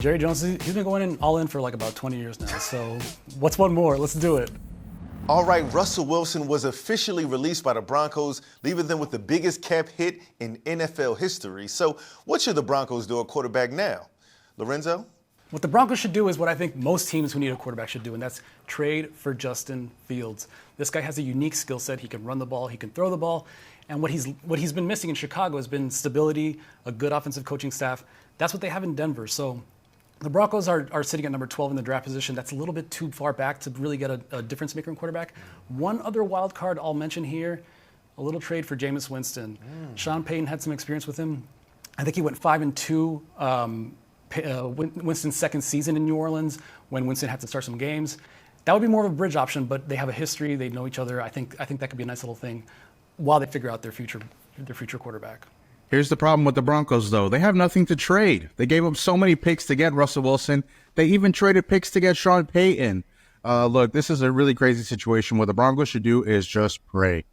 Jerry Jones, he's been going all in for like about 20 years now. So what's one more? Let's do it. All right, Russell Wilson was officially released by the Broncos, leaving them with the biggest cap hit in NFL history. So what should the Broncos do at quarterback now? Lorenzo? What the Broncos should do is what I think most teams who need a quarterback should do, and that's trade for Justin Fields. This guy has a unique skill set. He can run the ball, he can throw the ball, and what he's been missing in Chicago has been stability, a good offensive coaching staff. That's what they have in Denver. So the Broncos are sitting at number 12 in the draft position. That's a little bit too far back to really get a difference maker in quarterback. One other wild card I'll mention here, a little trade for Jameis Winston. Sean Payton had some experience with him. I think he went 5-2 Winston's second season in New Orleans when Winston had to start some games. That would be more of a bridge option, but they have a history. They know each other. I think that could be a nice little thing while they figure out their future quarterback. Here's the problem with the Broncos, though. They have nothing to trade. They gave up so many picks to get Russell Wilson. They even traded picks to get Sean Payton. Look, this is a really crazy situation. What the Broncos should do is just pray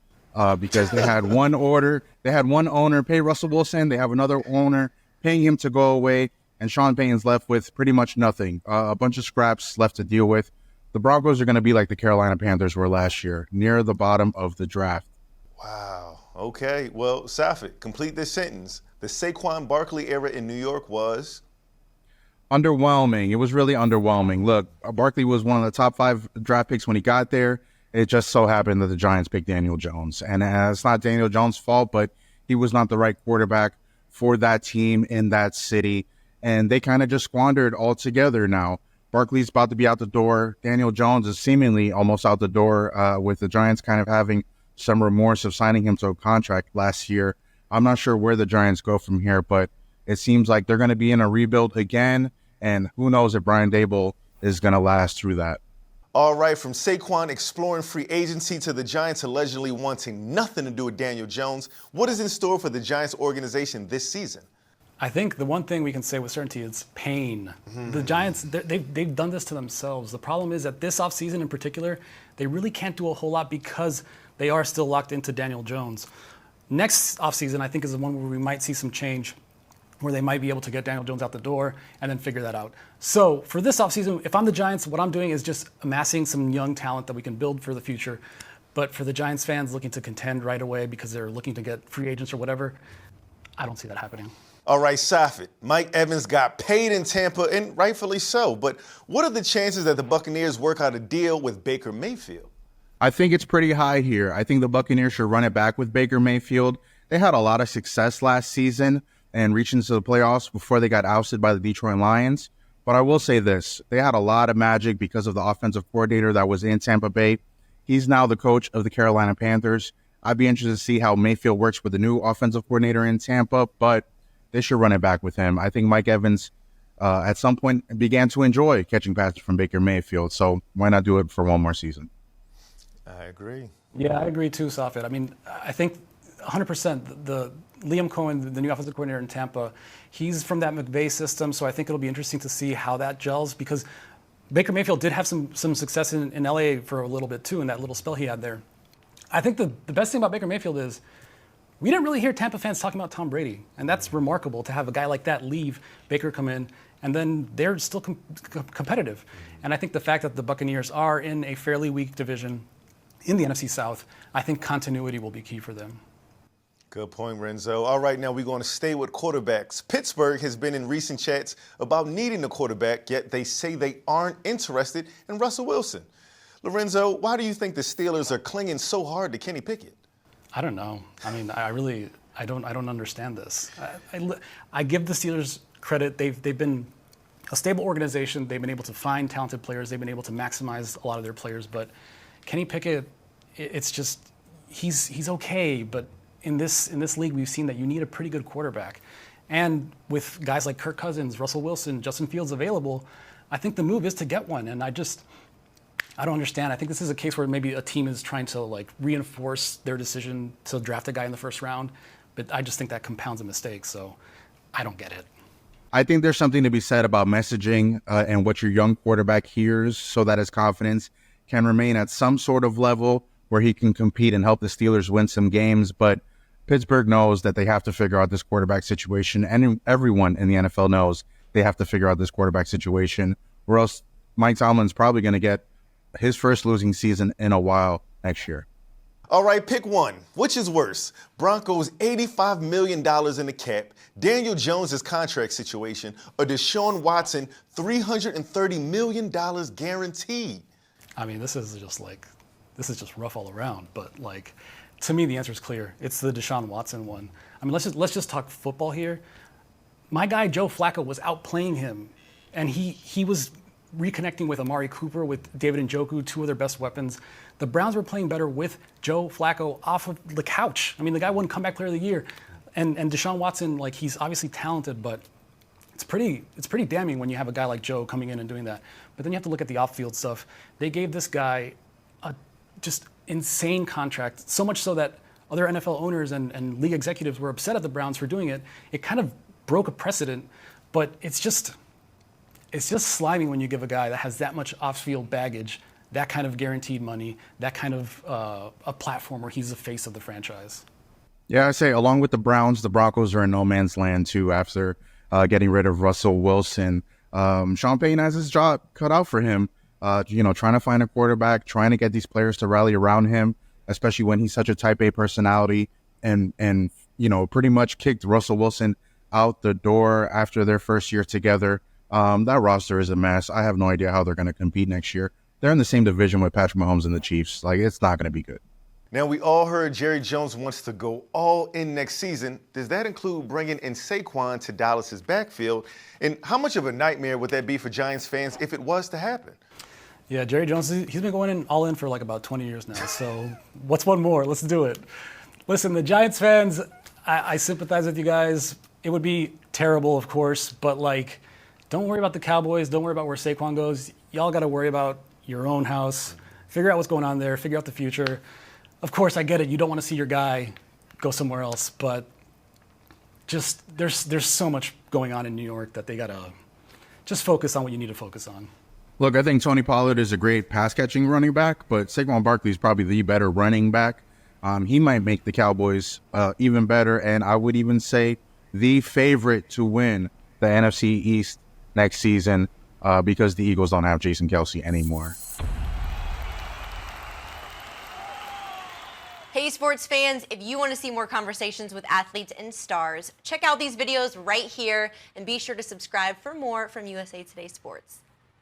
because they had one owner pay Russell Wilson. They have another owner paying him to go away, and Sean Payton's left with pretty much nothing, a bunch of scraps left to deal with. The Broncos are going to be like the Carolina Panthers were last year, near the bottom of the draft. Wow. Okay. Well, Safid, complete this sentence. The Saquon Barkley era in New York was? Underwhelming. It was really underwhelming. Look, Barkley was one of the top 5 draft picks when he got there. It just so happened that the Giants picked Daniel Jones. And it's not Daniel Jones' fault, but he was not the right quarterback for that team in that city. And they kind of just squandered altogether now. Barkley's about to be out the door. Daniel Jones is seemingly almost out the door with the Giants kind of having some remorse of signing him to a contract last year. I'm not sure where the Giants go from here, but it seems like they're going to be in a rebuild again, and who knows if Brian Daboll is going to last through that. All right, from Saquon exploring free agency to the Giants allegedly wanting nothing to do with Daniel Jones, what is in store for the Giants organization this season? I think the one thing we can say with certainty is pain. The Giants, they've done this to themselves. The problem is that this offseason in particular, they really can't do a whole lot because they are still locked into Daniel Jones. Next offseason, I think, is the one where we might see some change, where they might be able to get Daniel Jones out the door and then figure that out. So for this offseason, if I'm the Giants, what I'm doing is just amassing some young talent that we can build for the future. But for the Giants fans looking to contend right away because they're looking to get free agents or whatever, I don't see that happening. All right, Safid, Mike Evans got paid in Tampa, and rightfully so. But what are the chances that the Buccaneers work out a deal with Baker Mayfield? I think it's pretty high here. I think the Buccaneers should run it back with Baker Mayfield. They had a lot of success last season and reached into the playoffs before they got ousted by the Detroit Lions. But I will say this, they had a lot of magic because of the offensive coordinator that was in Tampa Bay. He's now the coach of the Carolina Panthers. I'd be interested to see how Mayfield works with the new offensive coordinator in Tampa, but they should run it back with him. I think Mike Evans at some point began to enjoy catching passes from Baker Mayfield, so why not do it for one more season? I agree. Yeah, I agree too, Safid. I mean, I think 100% the Liam Cohen, the new offensive coordinator in Tampa, he's from that McVay system, so I think it'll be interesting to see how that gels because Baker Mayfield did have some success in LA for a little bit too, in that little spell he had there. I think the best thing about Baker Mayfield is we didn't really hear Tampa fans talking about Tom Brady, and that's remarkable to have a guy like that leave, Baker come in, and then they're still competitive. And I think the fact that the Buccaneers are in a fairly weak division in the NFC South, I think continuity will be key for them. Good point, Renzo. All right, now we're going to stay with quarterbacks. Pittsburgh has been in recent chats about needing a quarterback, yet they say they aren't interested in Russell Wilson. Lorenzo, why do you think the Steelers are clinging so hard to Kenny Pickett? I don't know. I mean, I don't understand this. I give the Steelers credit. They've been a stable organization. They've been able to find talented players. They've been able to maximize a lot of their players. But Kenny Pickett, it's just he's okay. But in this league, we've seen that you need a pretty good quarterback. And with guys like Kirk Cousins, Russell Wilson, Justin Fields available, I think the move is to get one. And I don't understand. I think this is a case where maybe a team is trying to like reinforce their decision to draft a guy in the first round, but I just think that compounds a mistake. So I don't get it. I think there's something to be said about messaging and what your young quarterback hears so that his confidence can remain at some sort of level where he can compete and help the Steelers win some games. But Pittsburgh knows that they have to figure out this quarterback situation, and everyone in the NFL knows they have to figure out this quarterback situation, or else Mike Tomlin's probably going to get his first losing season in a while next year. All right, pick one. Which is worse? Broncos $85 million in the cap, Daniel Jones' contract situation, or DeShaun Watson $330 million guaranteed? I mean, this is just rough all around. But like, to me, the answer is clear. It's the DeShaun Watson one. I mean, let's just talk football here. My guy Joe Flacco was outplaying him, and he was reconnecting with Amari Cooper, with David Njoku, two of their best weapons. The Browns were playing better with Joe Flacco off of the couch. I mean, the guy won comeback player of the year. And DeShaun Watson, like, he's obviously talented, but it's pretty damning when you have a guy like Joe coming in and doing that. But then you have to look at the off-field stuff. They gave this guy a just insane contract, so much so that other NFL owners and league executives were upset at the Browns for doing it. It kind of broke a precedent, but it's just slimy when you give a guy that has that much off-field baggage that kind of guaranteed money, that kind of a platform where he's the face of the franchise. Yeah, I say along with the Browns, the Broncos are in no man's land too after getting rid of Russell Wilson. Sean Payton has his job cut out for him, trying to find a quarterback, trying to get these players to rally around him, especially when he's such a type A personality and pretty much kicked Russell Wilson out the door after their first year together. That roster is a mess. I have no idea how they're going to compete next year. They're in the same division with Patrick Mahomes and the Chiefs. Like, it's not going to be good. Now, we all heard Jerry Jones wants to go all in next season. Does that include bringing in Saquon to Dallas's backfield? And how much of a nightmare would that be for Giants fans if it was to happen? Yeah, Jerry Jones, he's been going all in for like about 20 years now. So what's one more? Let's do it. Listen, the Giants fans, I sympathize with you guys. It would be terrible, of course, but like, don't worry about the Cowboys. Don't worry about where Saquon goes. Y'all got to worry about your own house. Figure out what's going on there. Figure out the future. Of course, I get it. You don't want to see your guy go somewhere else, but just there's so much going on in New York that they got to just focus on what you need to focus on. Look, I think Tony Pollard is a great pass-catching running back, but Saquon Barkley is probably the better running back. He might make the Cowboys even better, and I would even say the favorite to win the NFC East next season because the Eagles don't have Jason Kelce anymore. Hey, sports fans, if you want to see more conversations with athletes and stars, check out these videos right here and be sure to subscribe for more from USA Today Sports.